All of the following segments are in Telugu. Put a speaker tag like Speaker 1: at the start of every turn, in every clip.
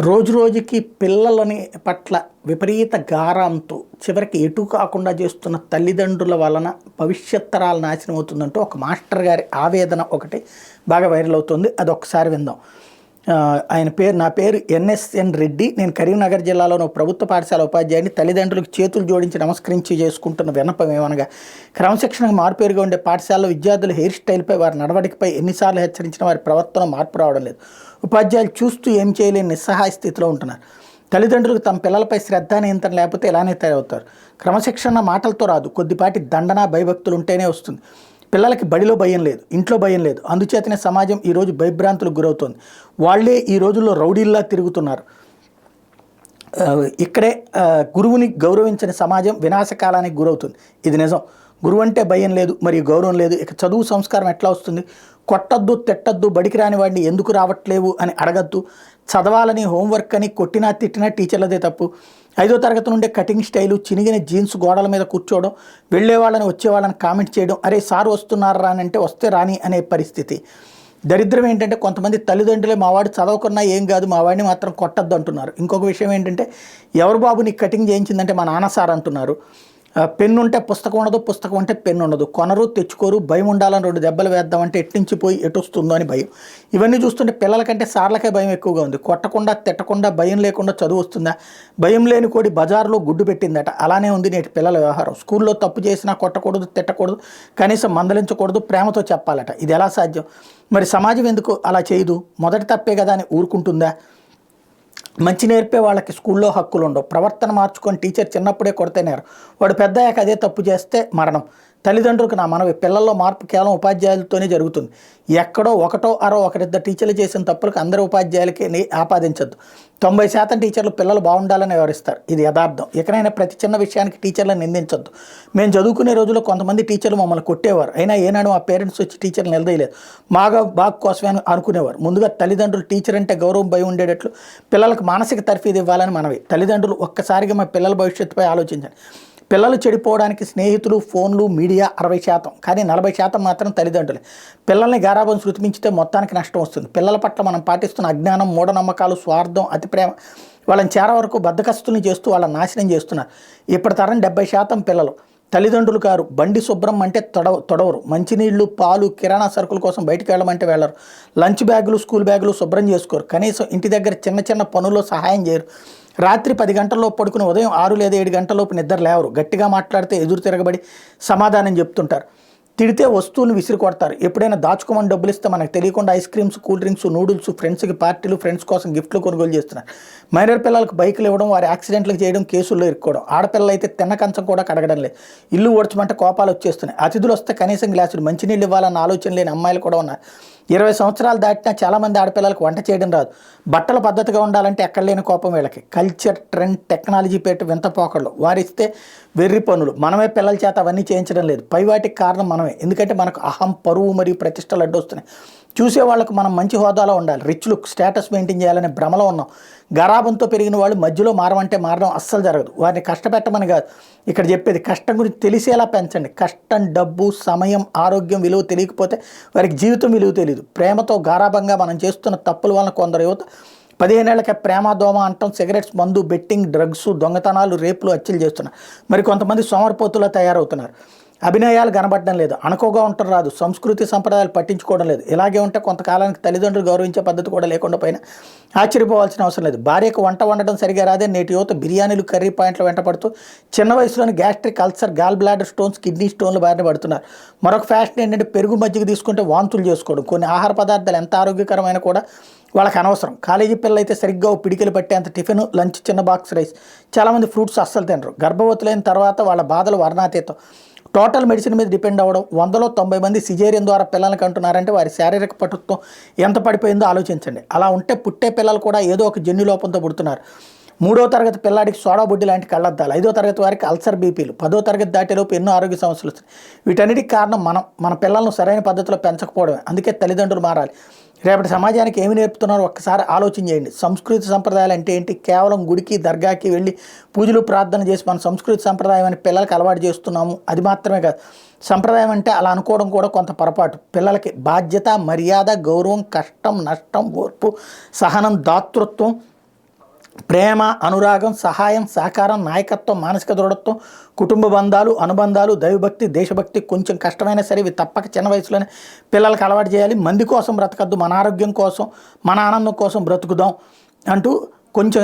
Speaker 1: రోజు రోజుకి పిల్లలని పట్ల విపరీత గారంతో చివరికి ఎటు కాకుండా చేస్తున్న తల్లిదండ్రుల వలన భవిష్యత్ తరాలు నాశనం అవుతుందంటూ ఒక మాస్టర్ గారి ఆవేదన ఒకటి బాగా వైరల్ అవుతుంది. అది ఒకసారి విందాం. నా పేరు ఎన్ఎస్ఎన్ రెడ్డి. నేను కరీంనగర్ జిల్లాలోని ప్రభుత్వ పాఠశాల ఉపాధ్యాయుని. తల్లిదండ్రులకు చేతులు జోడించి నమస్కరించి చేసుకుంటున్న విన్నపం ఏమనగా, క్రమశిక్షణకు మారుపేరుగా ఉండే పాఠశాలలో విద్యార్థుల హెయిర్ స్టైల్పై, వారి నడవడికపై ఎన్నిసార్లు హెచ్చరించినా వారి ప్రవర్తన మార్పు రావడం లేదు. ఉపాధ్యాయులు చూస్తూ ఏం చేయలేని నిస్సహాయ స్థితిలో ఉంటున్నారు. తల్లిదండ్రులకు తమ పిల్లలపై శ్రద్ధ నియంత్రణ లేకపోతే ఇలానే తయారవుతారు. క్రమశిక్షణ మాటలతో రాదు, కొద్దిపాటి దండన భయభక్తులు ఉంటేనే వస్తుంది. పిల్లలకి బడిలో భయం లేదు, ఇంట్లో భయం లేదు. అందుచేతనే సమాజం ఈరోజు భయభ్రాంతులకు గురవుతోంది. వాళ్లే ఈ రోజుల్లో రౌడీల్లా తిరుగుతున్నారు. ఇక్కడే గురువుని గౌరవించని సమాజం వినాశకాలానికి గురవుతుంది. ఇది నిజం. గురువు అంటే భయం లేదు, మరియు గౌరవం లేదు. ఇక చదువు సంస్కారం ఎట్లా వస్తుంది? కొట్టద్దు, తిట్టద్దు, బడికి రాని వాడిని ఎందుకు రావట్లేవు అని అడగద్దు. చదవాలని, హోంవర్క్ అని కొట్టినా తిట్టినా టీచర్లదే తప్పు. 5వ తరగతి నుండే కటింగ్ స్టైలు, చినిగిన జీన్స్ గోడల మీద కూర్చోవడం, వెళ్ళేవాళ్ళని వచ్చేవాళ్ళని కామెంట్ చేయడం, అరే సార్ వస్తున్నారా అని అంటే వస్తే రాని అనే పరిస్థితి. దరిద్రం ఏంటంటే కొంతమంది తల్లిదండ్రులే మావాడు చదవకున్నా ఏం కాదు, మా వాడిని మాత్రం కొట్టద్దు అంటున్నారు. ఇంకొక విషయం ఏంటంటే, ఎవరు బాబు నీకు కటింగ్ చేయించిందంటే మా నాన్న సార్ అంటున్నారు. పెన్ను ఉంటే పుస్తకం ఉండదు, పుస్తకం ఉంటే పెన్ను ఉండదు. కొనరు, తెచ్చుకోరు. భయం ఉండాలని 2 దెబ్బలు వేద్దామంటే ఎట్టించి పోయి ఎటు వస్తుందో అని భయం. ఇవన్నీ చూస్తుంటే పిల్లలకంటే సార్లకే భయం ఎక్కువగా ఉంది. కొట్టకుండా, తిట్టకుండా, భయం లేకుండా చదువు వస్తుందా? భయం లేని కోడి బజార్లో గుడ్డు పెట్టిందట. అలానే ఉంది నేటి పిల్లల వ్యవహారం. స్కూల్లో తప్పు చేసినా కొట్టకూడదు, తిట్టకూడదు, కనీసం మందలించకూడదు, ప్రేమతో చెప్పాలట. ఇది ఎలా సాధ్యం? మరి సమాజం ఎందుకు అలా చేయదు? మొదటి తప్పే కదా అని ఊరుకుంటుందా? మంచి నేర్పే వాళ్ళకి స్కూల్లో హక్కులు ఉండవు. ప్రవర్తన మార్చుకొని టీచర్ చిన్నప్పుడే కొడితేనేరు, వాడు పెద్దయ్యాక అదే తప్పు చేస్తే మరణం. తల్లిదండ్రులకు నా మనవి, పిల్లల్లో మార్పు కేవలం ఉపాధ్యాయులతోనే జరుగుతుంది. ఎక్కడో ఒకటో అరో ఒకరిద్దరు టీచర్లు చేసిన తప్పులకు అందరి ఉపాధ్యాయులకి ఆపాదించద్దు. 90% టీచర్లు పిల్లలు బాగుండాలని వ్యవహరిస్తారు. ఇది యథార్థం. ఎక్కడైనా ప్రతి చిన్న విషయానికి టీచర్లను నిందించద్దు. మేము చదువుకునే రోజుల్లో కొంతమంది టీచర్లు మమ్మల్ని కొట్టేవారు. అయినా ఏనాడు మా పేరెంట్స్ వచ్చి టీచర్లు నిలదీయలేదు. బాగు కోసమే అనుకునేవారు. ముందుగా తల్లిదండ్రులు టీచర్ అంటే గౌరవం, భయం ఉండేటట్లు పిల్లలకు మానసిక తర్ఫీదు ఇవ్వాలని మనవి. తల్లిదండ్రులు ఒక్కసారిగా మా పిల్లల భవిష్యత్తుపై ఆలోచించండి. పిల్లలు చెడిపోవడానికి స్నేహితులు, ఫోన్లు, మీడియా 60%, కానీ 40% మాత్రం తల్లిదండ్రులే. పిల్లల్ని గారాబం శృతిమించితే మొత్తానికి నష్టం వస్తుంది. పిల్లల పట్ల మనం పాటిస్తున్న అజ్ఞానం, మూఢనమ్మకాలు, స్వార్థం, అతి ప్రేమ వాళ్ళని చేరే వరకు బద్దకస్తుల్ని చేస్తూ వాళ్ళని నాశనం చేస్తున్నారు. ఇప్పటి తరం 70% పిల్లలు. తల్లిదండ్రులు గారు బండి శుభ్రం అంటే తొడవరు. మంచినీళ్లు, పాలు, కిరాణా సరుకుల కోసం బయటికి వెళ్ళమంటే వెళ్ళరు. లంచ్ బ్యాగులు, స్కూల్ బ్యాగులు శుభ్రం చేసుకోరు. కనీసం ఇంటి దగ్గర చిన్న చిన్న పనుల్లో సహాయం చేయరు. రాత్రి 10 గంటల్లోపు పడుకుని ఉదయం 6 లేదా 7 గంటలలోపు నిద్ర లేవరు. గట్టిగా మాట్లాడితే ఎదురు తిరగబడి సమాధానం చెప్తుంటారు. తిడితే వస్తువులు విసిరి కొడతారు. ఎప్పుడైనా దాచుకోమని డబ్బులు ఇస్తే మనకు తెలియకుండా ice creams, cool drinks, noodles, ఫ్రెండ్స్కి పార్టీలు, ఫ్రెండ్స్ కోసం గిఫ్ట్లు కొనుగోలు చేస్తున్నారు. మైనర్ పిల్లలకు బైకులు ఇవ్వడం, వారి యాక్సిడెంట్లకు చేయడం, కేసుల్లో ఇరుక్కోవడం. ఆడపిల్లలు అయితే తిన్న కంచం కూడా కడగడం లేదు. ఇల్లు ఓడ్చమంటే కోపాలు వచ్చేస్తున్నాయి. అతిథులు వస్తే కనీసం గ్లాసులు మంచినీళ్ళు ఇవ్వాలన్న ఆలోచన లేని అమ్మాయిలు కూడా ఉన్నారు. 20 సంవత్సరాలు దాటినా చాలామంది ఆడపిల్లలకు వంట చేయడం రాదు. బట్టలు పద్ధతిగా ఉండాలంటే ఎక్కడ లేని కోపం వీళ్ళకి. కల్చర్, ట్రెండ్, టెక్నాలజీ పెట్టి వింత పోకళ్ళు. వారిస్తే వెర్రి పనులు. మనమే పిల్లల చేత అవన్నీ చేయించడం లేదు. పై వాటికి కారణం మనమే. ఎందుకంటే మనకు అహం, పరువు మరియు ప్రతిష్టలు అడ్డొస్తున్నాయి. చూసే వాళ్ళకు మనం మంచి హోదాలో ఉండాలి, రిచ్ లుక్, స్టేటస్ మెయింటైన్ చేయాలనే భ్రమలో ఉన్నాం. గరాబంతో పెరిగిన వాళ్ళు మధ్యలో మారమంటే మారడం అస్సలు జరగదు. వారిని కష్టపెట్టమని కాదు ఇక్కడ చెప్పేది, కష్టం గురించి తెలిసేలా పెంచండి. కష్టం, డబ్బు, సమయం, ఆరోగ్యం విలువ తెలియకపోతే వారికి జీవితం విలువ తెలియదు. ప్రేమతో గారాబంగా మనం చేస్తున్న తప్పుల వలన కొందరు యువత 15 ఏళ్లకే ప్రేమ, దోమ అంటాం, సిగరెట్స్, మందు, బెట్టింగ్, డ్రగ్స్, దొంగతనాలు, రేపులు, హత్యలు చేస్తున్నారు. మరి కొంతమంది సోమరిపోతులా తయారవుతున్నారు. అభినయాలు కనబడడం లేదు, అనుకోగా ఉండటం రాదు, సంస్కృతి సంప్రదాయాలు పట్టించుకోవడం లేదు. ఇలాగే ఉంటే కొంతకాలానికి తల్లిదండ్రులు గౌరవించే పద్ధతి కూడా లేకుండా పైన ఆశ్చర్యపోవాల్సిన అవసరం లేదు. భార్యకు వంట వండడం సరిగా రాదే నేటి యువత బిర్యానీలు, కర్రీ పాయింట్లు వెంటపడుతూ చిన్న వయసులోని gastric ulcer, gall bladder stones, kidney స్టోన్లు బారిన పడుతున్నారు. మరొక ఫ్యాషన్ ఏంటంటే పెరుగు, మజ్జిగ తీసుకుంటే వాంతులు చేసుకోవడం. కొన్ని ఆహార పదార్థాలు ఎంత ఆరోగ్యకరమైన కూడా వాళ్ళకి అనవసరం. కాలేజీ పిల్లలు అయితే సరిగ్గా పిడికిలు పట్టేంత టిఫిన్, లంచ్, చిన్న బాక్స్ రైస్. చాలామంది ఫ్రూట్స్ అస్సలు తినరు. గర్భవతులైన తర్వాత వాళ్ళ బాధలు వర్ణాతీతం. టోటల్ మెడిసిన్ మీద డిపెండ్ అవ్వడం. 100లో 90 మంది సిజేరియన్ ద్వారా పిల్లల్ని కంటున్నారంటే వారి శారీరక పటుత్వం ఎంత పడిపోయిందో ఆలోచించండి. అలా ఉంటే పుట్టే పిల్లలు కూడా ఏదో ఒక జన్యు లోపంతో పుడుతున్నారు. 3వ తరగతి పిల్లాడికి సోడా బుడ్డి లాంటి కళ్ళద్దాలు, 5వ తరగతి వారికి అల్సర్, బీపీలు, 10వ తరగతి దాటేలోపు ఎన్నో ఆరోగ్య సమస్యలు వస్తాయి. వీటన్నిటికి కారణం మన పిల్లలను సరైన పద్ధతిలో పెంచకపోవడమే. అందుకే తల్లిదండ్రులు మారాలి. రేపటి సమాజానికి ఏమి నేర్పుతున్నారో ఒక్కసారి ఆలోచన చేయండి. సంస్కృతి సంప్రదాయాలు అంటే ఏంటి? కేవలం గుడికి, దర్గాకి వెళ్ళి పూజలు, ప్రార్థన చేసి మన సంస్కృతి సంప్రదాయం అని పిల్లలకి అలవాటు చేస్తున్నాము. అది మాత్రమే కాదు, సంప్రదాయం అంటే అలా అనుకోవడం కూడా కొంత పొరపాటు. పిల్లలకి బాధ్యత, మర్యాద, గౌరవం, కష్టం, నష్టం, ఓర్పు, సహనం, దాతృత్వం, ప్రేమ, అనురాగం, సహాయం, సహకారం, నాయకత్వం, మానసిక దృఢత్వం, కుటుంబ బంధాలు, అనుబంధాలు, దైవభక్తి, దేశభక్తి కొంచెం కష్టమైనా సరే ఇవి తప్పక చిన్న వయసులోనే పిల్లలకు అలవాటు చేయాలి. మంది కోసం బ్రతకద్దు, మన ఆరోగ్యం కోసం, మన ఆనందం కోసం బ్రతుకుదాం అంటూ కొంచెం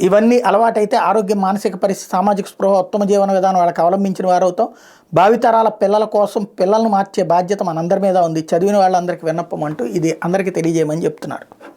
Speaker 1: ఇవన్నీ అలవాటైతే ఆరోగ్యం, మానసిక పరిస్థితి, సామాజిక స్పృహ, ఉత్తమ జీవన విధానం వాళ్ళకి అవలంబించిన వారు అవుతాం. భావితరాల పిల్లల కోసం పిల్లలను మార్చే బాధ్యత మనందరి మీద ఉంది. చదివిన వాళ్ళందరికీ విన్నపం అంటూ ఇది అందరికీ తెలియజేయమని చెప్తున్నారు.